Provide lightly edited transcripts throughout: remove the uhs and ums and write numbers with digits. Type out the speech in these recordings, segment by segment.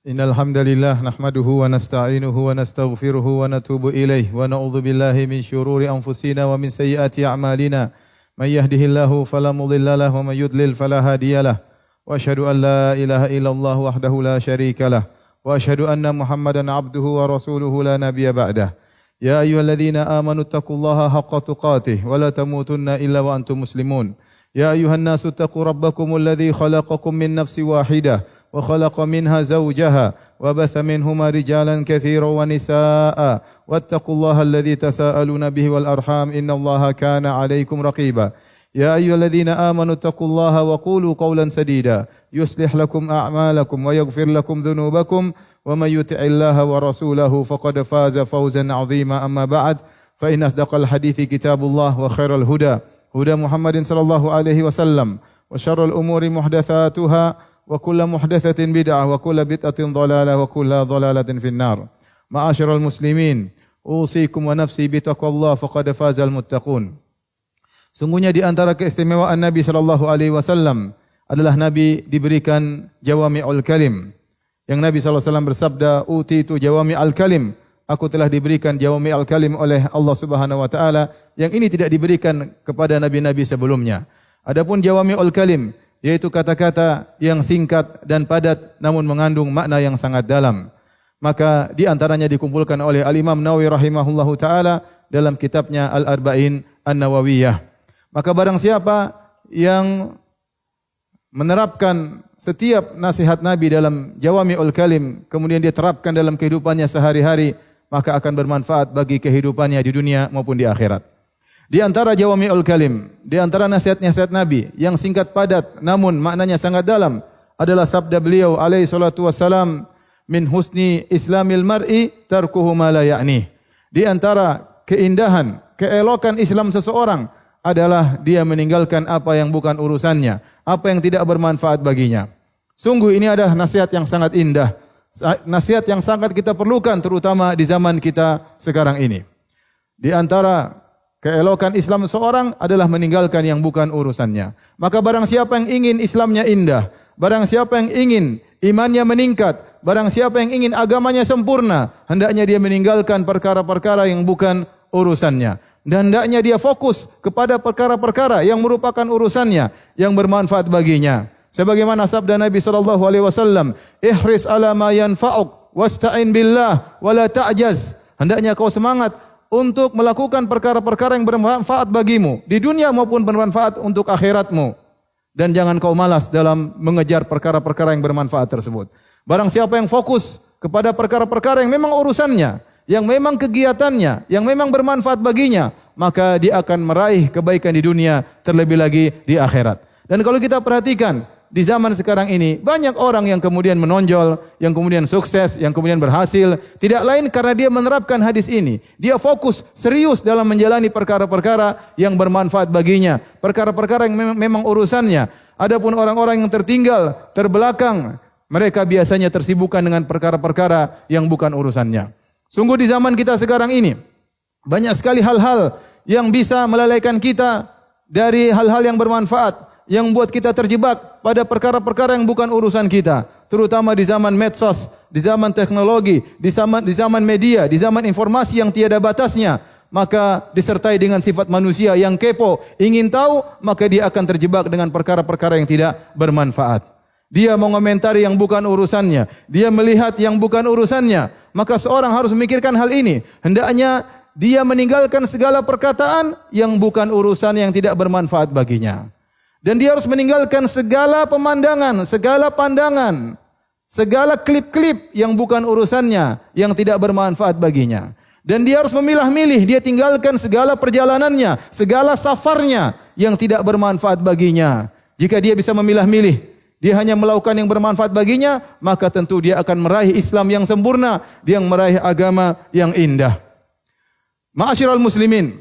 Innal hamdalillah nahmaduhu wa nasta'inuhu wa nastaghfiruhu wa natubu ilayh wa na'udzu billahi min syururi anfusina wa min sayyiati a'malina. May yahdihillahu fala mudilla lahu wa may yudlil fala hadiyalah. Wa asyhadu an la ilaha illallah wahdahu la syarikalah wa asyhadu anna Muhammadan 'abduhu wa rasuluhu la nabiyya ba'dah. Ya ayyuhalladzina amanu taqullaha haqqa tuqatih wa la tamutunna illa wa antum muslimun. Ya ayyuhan nasu taqu rabbakumul ladzi khalaqakum min nafsin wahidah وخلق منها زوجها وبث منهما رجالا كثيرا ونساء واتقوا الله الذي تساءلون به والأرحام إن الله كان عليكم رقيبا يا أيها الذين آمنوا اتقوا الله وقولوا قولا سديدا يصلح لكم أعمالكم ويغفر لكم ذنوبكم ومن يطع الله ورسوله فقد فاز فوزا عظيما أما بعد فإن أصدق الحديث كتاب الله وخير الهدى هدى محمد صلى الله عليه وسلم وشر الأمور محدثاتها wa kullu muhdatsatin bid'ah wa kullu bid'atin dhalalah wa kullu dhalalatin finnar. Ma'asyiral muslimin, usikum wa nafsi bitaqwallah faqad fazal muttaqun. Sungguhnya di antara keistimewaan Nabi sallallahu alaihi wasallam adalah Nabi diberikan jawami'ul kalim. Yang Nabi sallallahu alaihi wasallam bersabda, "Utitu jawami'al kalim." Aku telah diberikan jawami'al kalim oleh Allah Subhanahu wa taala yang ini tidak diberikan kepada nabi-nabi sebelumnya. Adapun jawami'ul kalim yaitu kata-kata yang singkat dan padat namun mengandung makna yang sangat dalam. Maka di antaranya dikumpulkan oleh Al-Imam Nawawi rahimahullahu taala dalam kitabnya Al-Arba'in An-Nawawiyah. Maka barang siapa yang menerapkan setiap nasihat Nabi dalam Jawami'ul Kalim kemudian dia terapkan dalam kehidupannya sehari-hari, maka akan bermanfaat bagi kehidupannya di dunia maupun di akhirat. Di antara Jawami'ul Kalim, di antara nasihat-nasihat Nabi yang singkat padat namun maknanya sangat dalam adalah sabda beliau alaihi salatu wassalam, min husni islamil mar'i tarkuhu ma la ya'ni. Di antara keindahan, keelokan Islam seseorang adalah dia meninggalkan apa yang bukan urusannya, apa yang tidak bermanfaat baginya. Sungguh ini adalah nasihat yang sangat indah, nasihat yang sangat kita perlukan terutama di zaman kita sekarang ini. Di antara keelokan Islam seorang adalah meninggalkan yang bukan urusannya. Maka barang siapa yang ingin Islamnya indah, barang siapa yang ingin imannya meningkat, barang siapa yang ingin agamanya sempurna, hendaknya dia meninggalkan perkara-perkara yang bukan urusannya. Dan hendaknya dia fokus kepada perkara-perkara yang merupakan urusannya, yang bermanfaat baginya. Sebagaimana sabda Nabi sallallahu alaihi wasallam, "Ihris ala ma yanfa'uk wasta'in billah wa la ta'jaz." Hendaknya kau semangat untuk melakukan perkara-perkara yang bermanfaat bagimu di dunia maupun bermanfaat untuk akhiratmu, dan jangan kau malas dalam mengejar perkara-perkara yang bermanfaat tersebut. Barang siapa yang fokus kepada perkara-perkara yang memang urusannya, yang memang kegiatannya, yang memang bermanfaat baginya, maka dia akan meraih kebaikan di dunia terlebih lagi di akhirat. Dan kalau kita perhatikan di zaman sekarang ini banyak orang yang kemudian menonjol, yang kemudian sukses, yang kemudian berhasil, tidak lain karena dia menerapkan hadis ini. Dia fokus serius dalam menjalani perkara-perkara yang bermanfaat baginya, perkara-perkara yang memang urusannya. Adapun orang-orang yang tertinggal, terbelakang, mereka biasanya tersibukkan dengan perkara-perkara yang bukan urusannya. Sungguh di zaman kita sekarang ini banyak sekali hal-hal yang bisa melalaikan kita dari hal-hal yang bermanfaat, yang buat kita terjebak pada perkara-perkara yang bukan urusan kita, terutama di zaman medsos, di zaman teknologi, di zaman media, di zaman informasi yang tiada batasnya. Maka disertai dengan sifat manusia yang kepo, ingin tahu, maka dia akan terjebak dengan perkara-perkara yang tidak bermanfaat. Dia mengomentari yang bukan urusannya, dia melihat yang bukan urusannya. Maka seorang harus memikirkan hal ini. Hendaknya dia meninggalkan segala perkataan yang bukan urusan, yang tidak bermanfaat baginya. Dan dia harus meninggalkan segala pemandangan, segala pandangan, segala klip-klip yang bukan urusannya, yang tidak bermanfaat baginya. Dan dia harus memilah-milih, dia tinggalkan segala perjalanannya, segala safarnya yang tidak bermanfaat baginya. Jika dia bisa memilah-milih, dia hanya melakukan yang bermanfaat baginya, maka tentu dia akan meraih Islam yang sempurna, dia meraih agama yang indah. Ma'asyiral muslimin,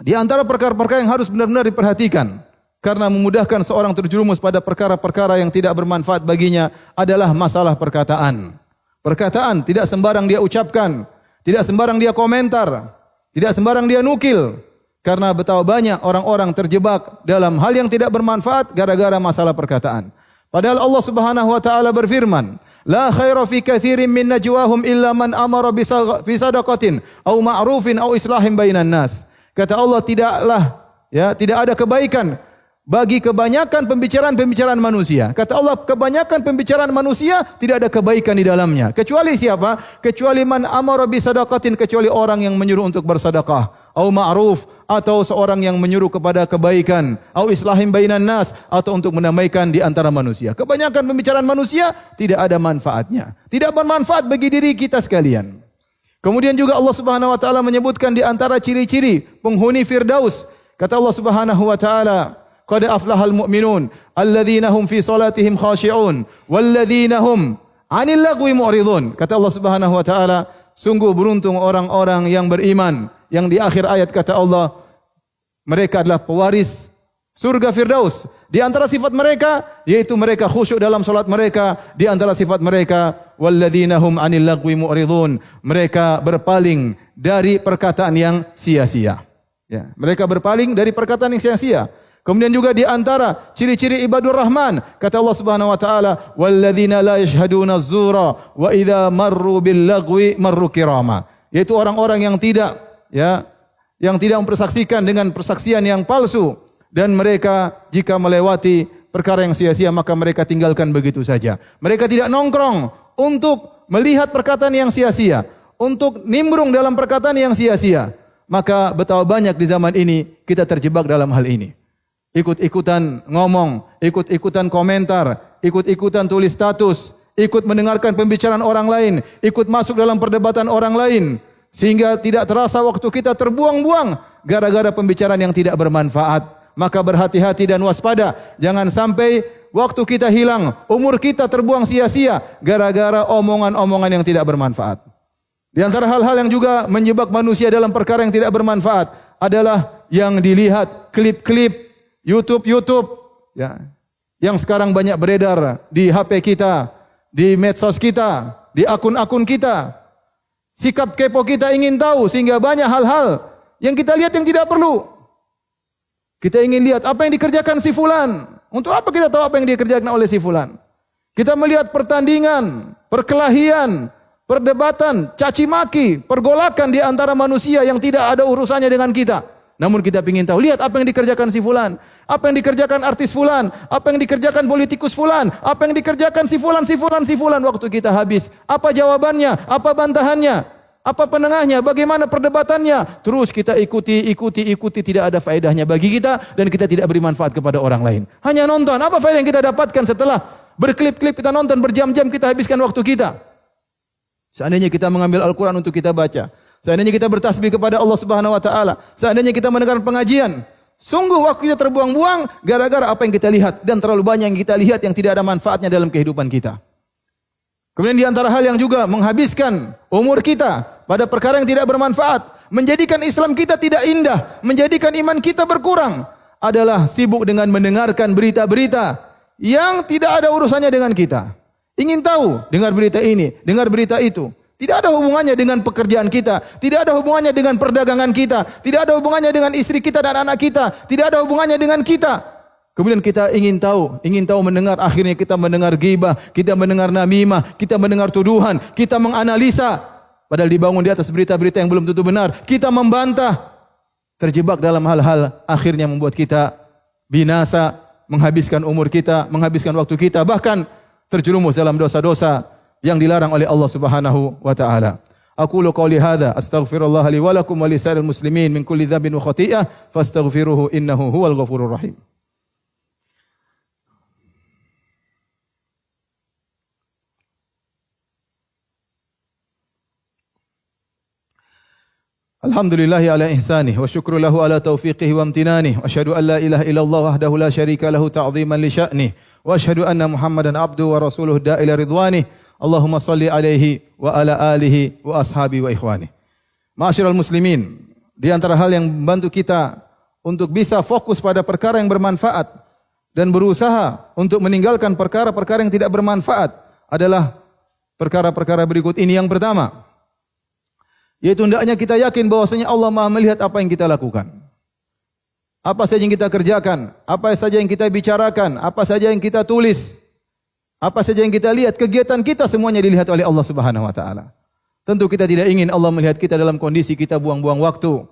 di antara perkara-perkara yang harus benar-benar diperhatikan karena memudahkan seorang terjerumus pada perkara-perkara yang tidak bermanfaat baginya adalah masalah perkataan. Perkataan tidak sembarang dia ucapkan, tidak sembarang dia komentar, tidak sembarang dia nukil. Karena betapa banyak orang-orang terjebak dalam hal yang tidak bermanfaat gara-gara masalah perkataan. Padahal Allah Subhanahu wa taala berfirman, La khaira fi katsirin min najwahum illa man amara bi sadaqatin aw ma'rufin aw islahin bainan nas. Kata Allah, tidak ada kebaikan bagi kebanyakan pembicaraan manusia. Kata Allah, kebanyakan pembicaraan manusia tidak ada kebaikan di dalamnya. Kecuali siapa? Kecuali man amara bi sadaqatin, kecuali orang yang menyuruh untuk bersedekah, au ma'ruf, atau seorang yang menyuruh kepada kebaikan, au islahim bainan nas, atau untuk mendamaikan di antara manusia. Kebanyakan pembicaraan manusia tidak ada manfaatnya. Tidak bermanfaat bagi diri kita sekalian. Kemudian juga Allah Subhanahu wa taala menyebutkan di antara ciri-ciri penghuni Firdaus. Kata Allah Subhanahu wa taala, qad aflahal mu'minun alladzina hum fi salatihim khashi'un walladzina hum 'anil lagwi mu'ridun. Kata Allah Subhanahu wa taala, sungguh beruntung orang-orang yang beriman, yang di akhir ayat kata Allah, mereka adalah pewaris surga Firdaus. Di antara sifat mereka yaitu mereka khusyuk dalam salat mereka. Di antara sifat mereka walladzina hum 'anil lagwi mu'ridun, mereka berpaling dari perkataan yang sia-sia. Ya, mereka berpaling dari perkataan yang sia-sia. Kemudian juga di antara ciri-ciri ibadur rahman, kata Allah Subhanahu wa taala, walladzina la yashhaduna az-zura wa idza marru bil lagwi marru kirama. Yaitu orang-orang yang tidak mempersaksikan dengan persaksian yang palsu, dan mereka jika melewati perkara yang sia-sia maka mereka tinggalkan begitu saja. Mereka tidak nongkrong untuk melihat perkataan yang sia-sia, untuk nimbrung dalam perkataan yang sia-sia. Maka betapa banyak di zaman ini kita terjebak dalam hal ini. Ikut-ikutan ngomong, ikut-ikutan komentar, ikut-ikutan tulis status, ikut mendengarkan pembicaraan orang lain, ikut masuk dalam perdebatan orang lain, sehingga tidak terasa waktu kita terbuang-buang gara-gara pembicaraan yang tidak bermanfaat. Maka berhati-hati dan waspada, jangan sampai waktu kita hilang, umur kita terbuang sia-sia gara-gara omongan-omongan yang tidak bermanfaat. Di antara hal-hal yang juga menjebak manusia dalam perkara yang tidak bermanfaat adalah yang dilihat klip-klip YouTube, ya, yang sekarang banyak beredar di HP kita, di medsos kita, di akun-akun kita. Sikap kepo kita ingin tahu sehingga banyak hal-hal yang kita lihat yang tidak perlu. Kita ingin lihat apa yang dikerjakan si fulan. Untuk apa kita tahu apa yang dikerjakan oleh si fulan? Kita melihat pertandingan, perkelahian, perdebatan, caci maki, pergolakan di antara manusia yang tidak ada urusannya dengan kita. Namun kita ingin tahu, lihat apa yang dikerjakan si fulan, apa yang dikerjakan artis fulan, apa yang dikerjakan politikus fulan, apa yang dikerjakan si fulan, waktu kita habis. Apa jawabannya? Apa bantahannya? Apa penengahnya? Bagaimana perdebatannya? Terus kita ikuti, tidak ada faedahnya bagi kita dan kita tidak beri manfaat kepada orang lain. Hanya nonton, apa faedah yang kita dapatkan setelah berklip-klip kita nonton, berjam-jam kita habiskan waktu kita? Seandainya kita mengambil Al-Quran untuk kita baca, seandainya kita bertasbih kepada Allah Subhanahu wa taala, seandainya kita mendengar pengajian, sungguh waktu kita terbuang-buang gara-gara apa yang kita lihat, dan terlalu banyak yang kita lihat yang tidak ada manfaatnya dalam kehidupan kita. Kemudian di antara hal yang juga menghabiskan umur kita pada perkara yang tidak bermanfaat, menjadikan Islam kita tidak indah, menjadikan iman kita berkurang, adalah sibuk dengan mendengarkan berita-berita yang tidak ada urusannya dengan kita. Ingin tahu, dengar berita ini, dengar berita itu. Tidak ada hubungannya dengan pekerjaan kita, tidak ada hubungannya dengan perdagangan kita, tidak ada hubungannya dengan istri kita dan anak kita, tidak ada hubungannya dengan kita. Kemudian kita ingin tahu mendengar, akhirnya kita mendengar ghibah, kita mendengar namimah, kita mendengar tuduhan, kita menganalisa, padahal dibangun di atas berita-berita yang belum tentu benar, kita membantah, terjebak dalam hal-hal akhirnya membuat kita binasa, menghabiskan umur kita, menghabiskan waktu kita, bahkan terjerumus dalam dosa-dosa yang dilarang oleh Allah Subhanahu wa taala. Aqulu qouli hadza astaghfirullah li wa lakum wa lisa'iril muslimin min kulli dzambin wa khati'ah fastaghfiruhu innahu huwal ghafurur rahim. Alhamdulillahi ala ihsanih wa syukru lahu ala taufiqihi wa amtinanih wa asyhadu an la ilaha illallah wahdahu la syarika lahu ta'ziman li sya'nih wa asyhadu anna Muhammadan abduhu wa rasuluhu da'ila ridwanih. Allahumma salli alaihi wa ala alihi wa ashabi wa ikhwani. Ma'asyiral muslimin, di antara hal yang membantu kita untuk bisa fokus pada perkara yang bermanfaat dan berusaha untuk meninggalkan perkara-perkara yang tidak bermanfaat adalah perkara-perkara berikut ini. Yang pertama, yaitu hendaknya kita yakin bahwasanya Allah Maha melihat apa yang kita lakukan. Apa saja yang kita kerjakan, apa saja yang kita bicarakan, apa saja yang kita tulis, Apa saja yang kita lihat, kegiatan kita semuanya dilihat oleh Allah Subhanahu wa taala. Tentu kita tidak ingin Allah melihat kita dalam kondisi kita buang-buang waktu.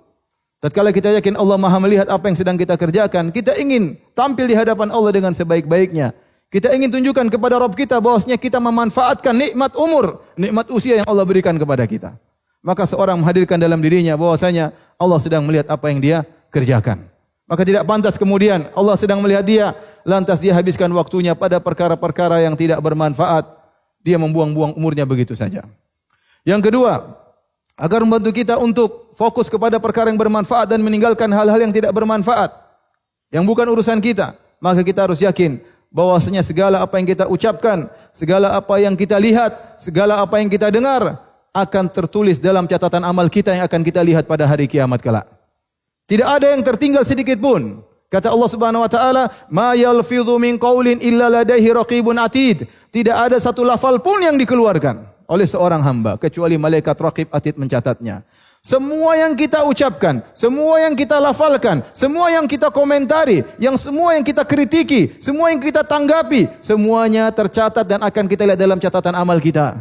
Tatkala kita yakin Allah Maha melihat apa yang sedang kita kerjakan, kita ingin tampil di hadapan Allah dengan sebaik-baiknya. Kita ingin tunjukkan kepada Rabb kita bahwasanya kita memanfaatkan nikmat umur, nikmat usia yang Allah berikan kepada kita. Maka seorang menghadirkan dalam dirinya bahwasanya Allah sedang melihat apa yang dia kerjakan. Maka tidak pantas kemudian Allah sedang melihat dia, lantas dia habiskan waktunya pada perkara-perkara yang tidak bermanfaat. Dia membuang-buang umurnya begitu saja. Yang kedua, agar membantu kita untuk fokus kepada perkara yang bermanfaat dan meninggalkan hal-hal yang tidak bermanfaat, yang bukan urusan kita, maka kita harus yakin bahwasanya segala apa yang kita ucapkan, segala apa yang kita lihat, segala apa yang kita dengar akan tertulis dalam catatan amal kita yang akan kita lihat pada hari kiamat kelak. Tidak ada yang tertinggal sedikit pun. Kata Allah Subhanahu wa taala, "Ma yalfidhu min qaulin illa ladaihi raqibun atid." Tidak ada satu lafal pun yang dikeluarkan oleh seorang hamba kecuali malaikat raqib atid mencatatnya. Semua yang kita ucapkan, semua yang kita lafalkan, semua yang kita komentari, semua yang kita kritiki, semua yang kita tanggapi, semuanya tercatat dan akan kita lihat dalam catatan amal kita.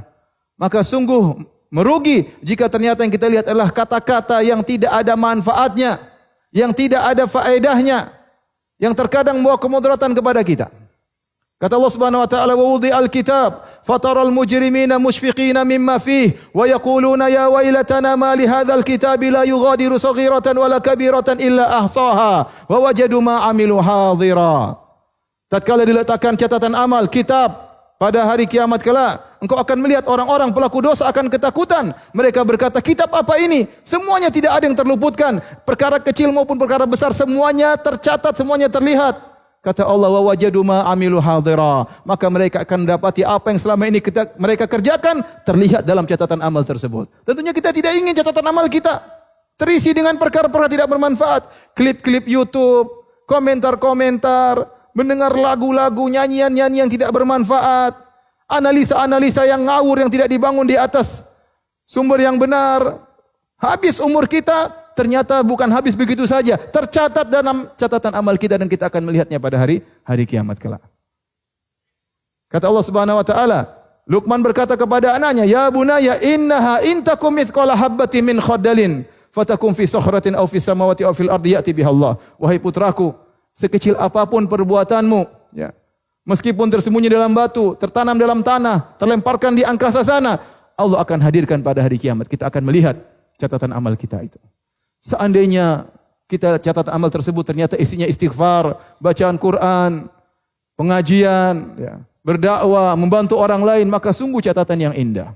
Maka sungguh merugi jika ternyata yang kita lihat adalah kata-kata yang tidak ada manfaatnya, yang tidak ada faedahnya, yang terkadang membawa kemudaratan kepada kita. Kata Allah Subhanahu wa taala, "Wa wudi'al kitab, fataral mujrimina mushfiqina mimma fihi, wa yaquluna ya wailatana ma li hadzal kitabi la yughadiru saghiratan wala kabiratan illa ahsaha, wa wajadu ma 'amilu hadira." Tatkala diletakkan catatan amal kitab pada hari kiamat kelak, engkau akan melihat orang-orang pelaku dosa akan ketakutan. Mereka berkata, kitab apa ini? Semuanya tidak ada yang terluputkan. Perkara kecil maupun perkara besar, semuanya tercatat, semuanya terlihat. Kata Allah, wa wajadu ma amilu hadira. Maka mereka akan mendapati apa yang selama ini mereka kerjakan, terlihat dalam catatan amal tersebut. Tentunya kita tidak ingin catatan amal kita terisi dengan perkara-perkara tidak bermanfaat. Klip-klip YouTube, komentar-komentar, mendengar lagu-lagu, nyanyian-nyanyian yang tidak bermanfaat, analisa-analisa yang ngawur yang tidak dibangun di atas sumber yang benar. Habis umur kita, ternyata bukan habis begitu saja, tercatat dalam catatan amal kita dan kita akan melihatnya pada hari kiamat kelak. Kata Allah Subhanahu wa taala, Luqman berkata kepada anaknya, "Ya bunayya innaha in takum mithqala habbatin min khardalin fatakum fi sakhratin aw fis samawati aw fil ardi ya'ti biha Allah." Wahai putraku, sekecil apapun perbuatanmu, ya, meskipun tersembunyi dalam batu, tertanam dalam tanah, terlemparkan di angkasa sana, Allah akan hadirkan pada hari kiamat. Kita akan melihat catatan amal kita itu. Seandainya catatan amal tersebut ternyata isinya istighfar, bacaan Quran, pengajian, ya, berdakwah, membantu orang lain, maka sungguh catatan yang indah.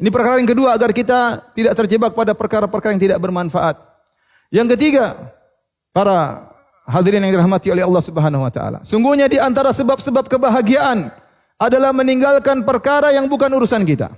Ini perkara yang kedua agar kita tidak terjebak pada perkara-perkara yang tidak bermanfaat. Yang ketiga, para hadirin yang dirahmati oleh Allah Subhanahu wa taala, sungguhnya di antara sebab-sebab kebahagiaan adalah meninggalkan perkara yang bukan urusan kita.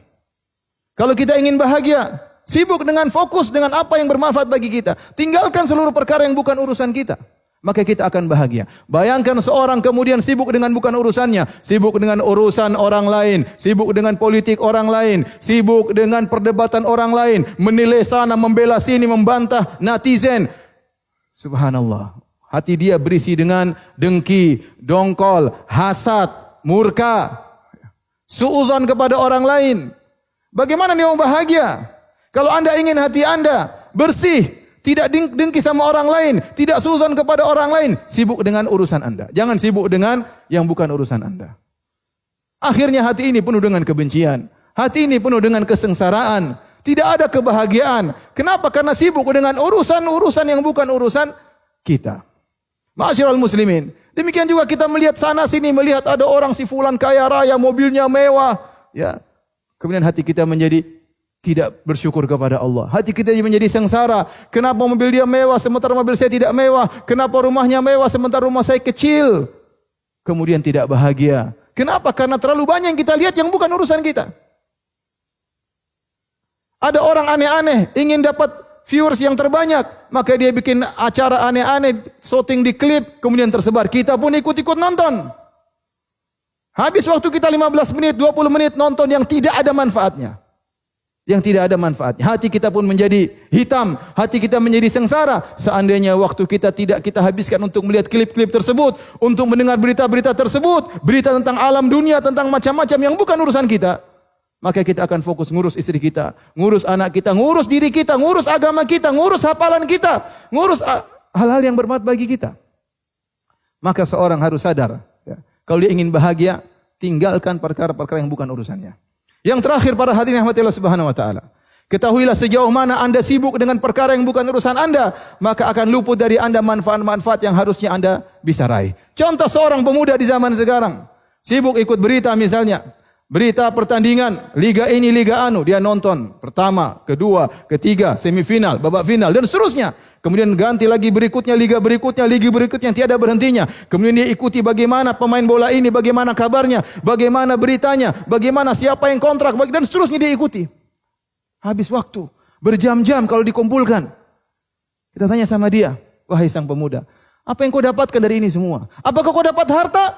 Kalau kita ingin bahagia, sibuk dengan fokus dengan apa yang bermanfaat bagi kita. Tinggalkan seluruh perkara yang bukan urusan kita, maka kita akan bahagia. Bayangkan seorang kemudian sibuk dengan bukan urusannya, sibuk dengan urusan orang lain, sibuk dengan politik orang lain, sibuk dengan perdebatan orang lain, menilai sana, membela sini, membantah netizen. Subhanallah. Hati dia berisi dengan dengki, dongkol, hasad, murka, suudzon kepada orang lain. Bagaimana dia mau bahagia? Kalau Anda ingin hati Anda bersih, tidak dengki sama orang lain, tidak suudzon kepada orang lain, sibuk dengan urusan Anda. Jangan sibuk dengan yang bukan urusan Anda. Akhirnya hati ini penuh dengan kebencian, hati ini penuh dengan kesengsaraan, tidak ada kebahagiaan. Kenapa? Karena sibuk dengan urusan-urusan yang bukan urusan kita. Ma'asyiral muslimin, demikian juga kita melihat sana sini, melihat ada orang si fulan kaya raya, mobilnya mewah, ya. Kemudian hati kita menjadi tidak bersyukur kepada Allah. Hati kita menjadi sengsara. Kenapa mobil dia mewah sementara mobil saya tidak mewah? Kenapa rumahnya mewah sementara rumah saya kecil? Kemudian tidak bahagia. Kenapa? Karena terlalu banyak yang kita lihat yang bukan urusan kita. Ada orang aneh-aneh ingin dapat viewers yang terbanyak, maka dia bikin acara aneh-aneh, syuting di klip, kemudian tersebar. Kita pun ikut-ikut nonton. Habis waktu kita 15 menit, 20 menit nonton yang tidak ada manfaatnya. yang tidak ada manfaatnya. Hati kita pun menjadi hitam, hati kita menjadi sengsara. Seandainya waktu kita tidak kita habiskan untuk melihat klip-klip tersebut, untuk mendengar berita-berita tersebut, berita tentang alam dunia, tentang macam-macam yang bukan urusan kita, maka kita akan fokus ngurus istri kita, ngurus anak kita, ngurus diri kita, ngurus agama kita, ngurus hafalan kita, ngurus hal-hal yang bermanfaat bagi kita. Maka seorang harus sadar, ya, kalau dia ingin bahagia, tinggalkan perkara-perkara yang bukan urusannya. Yang terakhir para hadirin rahmati Allah Subhanahu wa taala. Ketahuilah sejauh mana Anda sibuk dengan perkara yang bukan urusan Anda, maka akan luput dari Anda manfaat-manfaat yang harusnya Anda bisa raih. Contoh seorang pemuda di zaman sekarang, sibuk ikut berita misalnya. Berita pertandingan, liga ini, liga anu, dia nonton. Pertama, kedua, ketiga, semifinal, babak final, dan seterusnya. Kemudian ganti lagi berikutnya, liga berikutnya yang tiada berhentinya. Kemudian dia ikuti bagaimana pemain bola ini, bagaimana kabarnya, bagaimana beritanya, bagaimana siapa yang kontrak, dan seterusnya dia ikuti. Habis waktu, berjam-jam kalau dikumpulkan. Kita tanya sama dia, wahai sang pemuda, apa yang kau dapatkan dari ini semua? Apakah kau dapat harta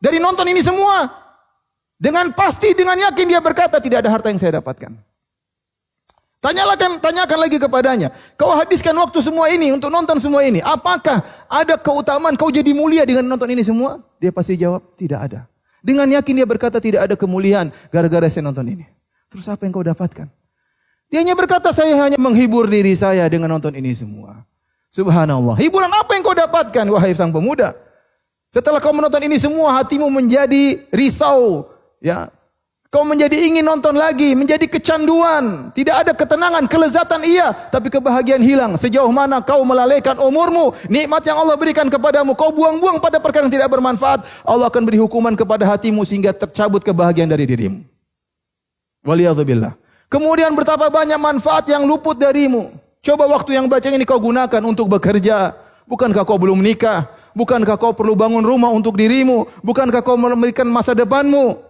dari nonton ini semua? Dengan pasti, dengan yakin dia berkata, tidak ada harta yang saya dapatkan. Tanyakan lagi kepadanya, kau habiskan waktu semua ini untuk nonton semua ini, apakah ada keutamaan kau jadi mulia dengan nonton ini semua? Dia pasti jawab, tidak ada. Dengan yakin dia berkata, tidak ada kemuliaan gara-gara saya nonton ini. Terus apa yang kau dapatkan? Dia hanya berkata, saya hanya menghibur diri saya dengan nonton ini semua. Subhanallah. Hiburan apa yang kau dapatkan, wahai sang pemuda? Setelah kau menonton ini semua, hatimu menjadi risau. Ya, kau menjadi ingin nonton lagi, menjadi kecanduan, tidak ada ketenangan, kelezatan iya, tapi kebahagiaan hilang. Sejauh mana kau melalaikan umurmu, nikmat yang Allah berikan kepadamu, kau buang-buang pada perkara yang tidak bermanfaat, Allah akan beri hukuman kepada hatimu sehingga tercabut kebahagiaan dari dirimu. Waliyadzubillah. Kemudian betapa banyak manfaat yang luput darimu. Coba waktu yang baca ini kau gunakan untuk bekerja. Bukankah kau belum menikah? Bukankah kau perlu bangun rumah untuk dirimu? Bukankah kau memberikan masa depanmu?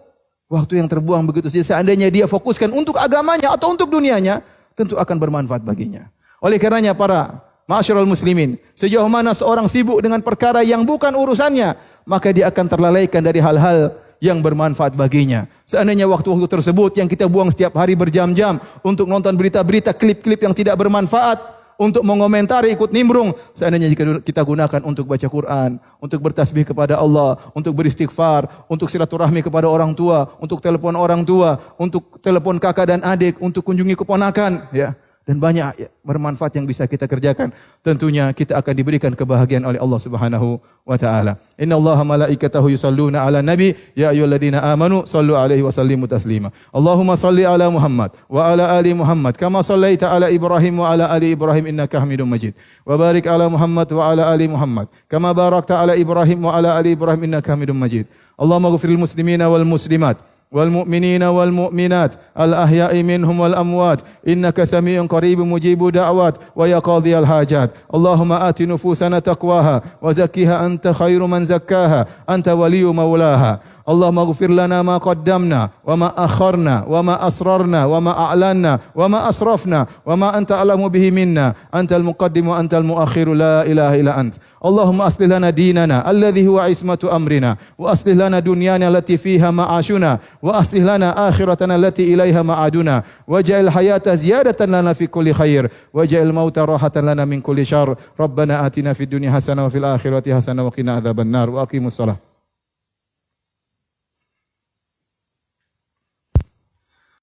Waktu yang terbuang begitu saja, seandainya dia fokuskan untuk agamanya atau untuk dunianya, tentu akan bermanfaat baginya. Oleh karenanya para ma'asyiral muslimin, sejauh mana seorang sibuk dengan perkara yang bukan urusannya, maka dia akan terlalaikan dari hal-hal yang bermanfaat baginya. Seandainya waktu-waktu tersebut yang kita buang setiap hari berjam-jam untuk nonton berita-berita, klip-klip yang tidak bermanfaat, untuk mengomentari, ikut nimbrung, seandainya jika kita gunakan untuk baca Quran, untuk bertasbih kepada Allah, untuk beristighfar, untuk silaturahmi kepada orang tua, untuk telepon orang tua, untuk telepon kakak dan adik, untuk kunjungi keponakan, ya. Dan banyak bermanfaat yang bisa kita kerjakan. Tentunya kita akan diberikan kebahagiaan oleh Allah Subhanahu wa taala. Innallaha malaikatahu yusalluna 'alan nabi ya ayyuhalladzina amanu sallu 'alaihi wa sallimu taslima. Allahumma salli 'ala Muhammad wa 'ala ali Muhammad kama shallaita 'ala Ibrahim wa 'ala ali Ibrahim innaka Hamidum Majid. Wa barik 'ala Muhammad wa 'ala ali Muhammad kama barakta 'ala Ibrahim wa 'ala ali Ibrahim innaka Hamidum Majid. Allahumma ighfiril muslimina wal muslimat والمؤمنين والمؤمنات الأحياء منهم والأموات إنك سميع قريب مجيب دعوات ويا قاضي الحاجات اللهم آت نفوسنا تقواها وزكها أنت خير من زكاها أنت ولي مولاها اللهم اغفر لنا ما قدمنا وما أخرنا وما أسررنا وما أعلنا وما أسرفنا وما أنت أعلم به منا أنت المقدم وأنت المؤخر لا إله إلا أنت اللهم أصلح لنا ديننا الذي هو عصمة أمرنا وأصلح لنا دنيانا التي فيها معاشنا وأصلح لنا آخرتنا التي إليها معادنا واجعل الحياة زيادة لنا في كل خير واجعل الموت راحة لنا من كل شر ربنا آتنا في الدنيا حسنة وفي الآخرة حسنة وقنا عذاب النار وأقيموا الصلاة